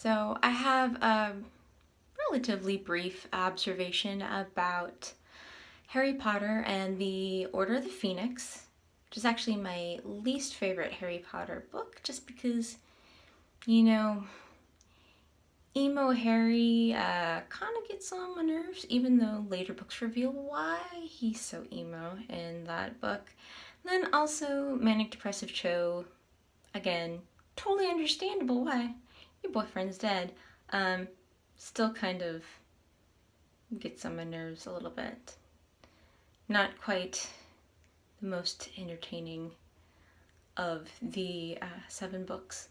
So I have a relatively brief observation about Harry Potter and the Order of the Phoenix, which is actually my least favorite Harry Potter book, just because, you know, emo Harry kind of gets on my nerves, even though later books reveal why he's so emo in that book. And then also Manic Depressive Cho, again, totally understandable why your boyfriend's dead. Um, Still kind of gets on my nerves a little bit. Not quite the most entertaining of the 7 books,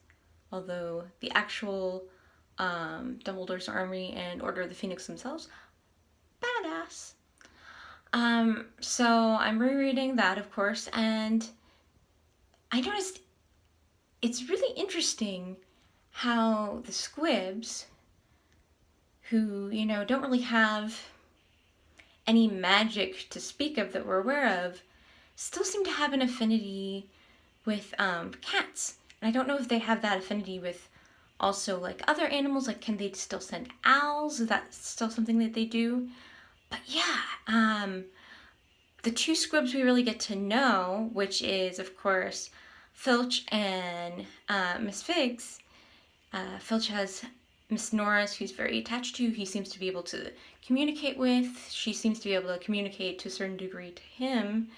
although the actual Dumbledore's Army and Order of the Phoenix themselves, badass. So I'm rereading that, of course, and I noticed it's really interesting how the Squibs, who, don't really have any magic to speak of that we're aware of, still seem to have an affinity with cats. And I don't know if they have that affinity with also like other animals, like can they still send owls? Is that still something that they do? But yeah, the 2 Squibs we really get to know, which is of course Filch and Miss Figg's. Filch has Miss Norris, who's very attached to, he seems to be able to communicate with. She seems to be able to communicate to a certain degree to him.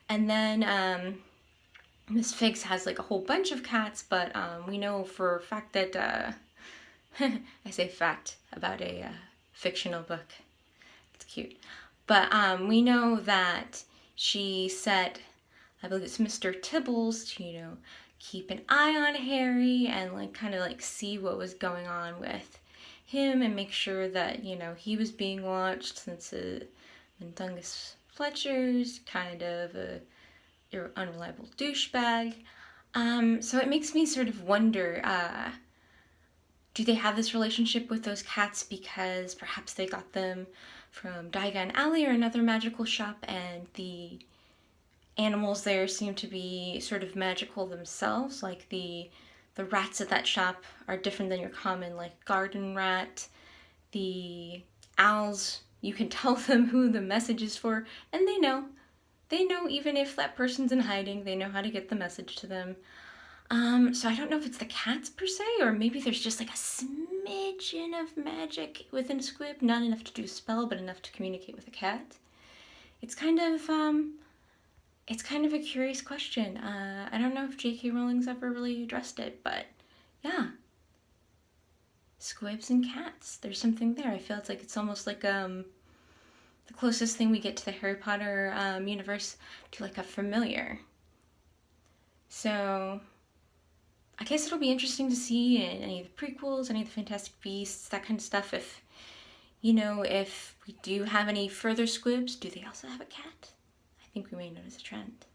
And then Miss Figg's has like a whole bunch of cats, but we know for a fact that, I say fact about a fictional book. It's cute. But we know that she set, I believe it's Mr. Tibbles to, keep an eye on Harry and like kind of like see what was going on with him and make sure that, he was being watched, since Mundungus Fletcher's kind of a unreliable douchebag. So it makes me sort of wonder, do they have this relationship with those cats because perhaps they got them from Diagon Alley or another magical shop, and the animals there seem to be sort of magical themselves, like the rats at that shop are different than your common like garden rat. The owls, you can tell them who the message is for, and they know even if that person's in hiding, they know how to get the message to them. So I don't know if it's the cats per se, or maybe there's just like a smidgen of magic within a Squib, not enough to do a spell, but enough to communicate with a cat. It's kind of a curious question. I don't know if J.K. Rowling's ever really addressed it, but yeah. Squibs and cats. There's something there. I feel it's almost like the closest thing we get to the Harry Potter universe to like a familiar. So I guess it'll be interesting to see in any of the prequels, any of the Fantastic Beasts, that kind of stuff, if we do have any further Squibs, do they also have a cat? I think we may notice a trend.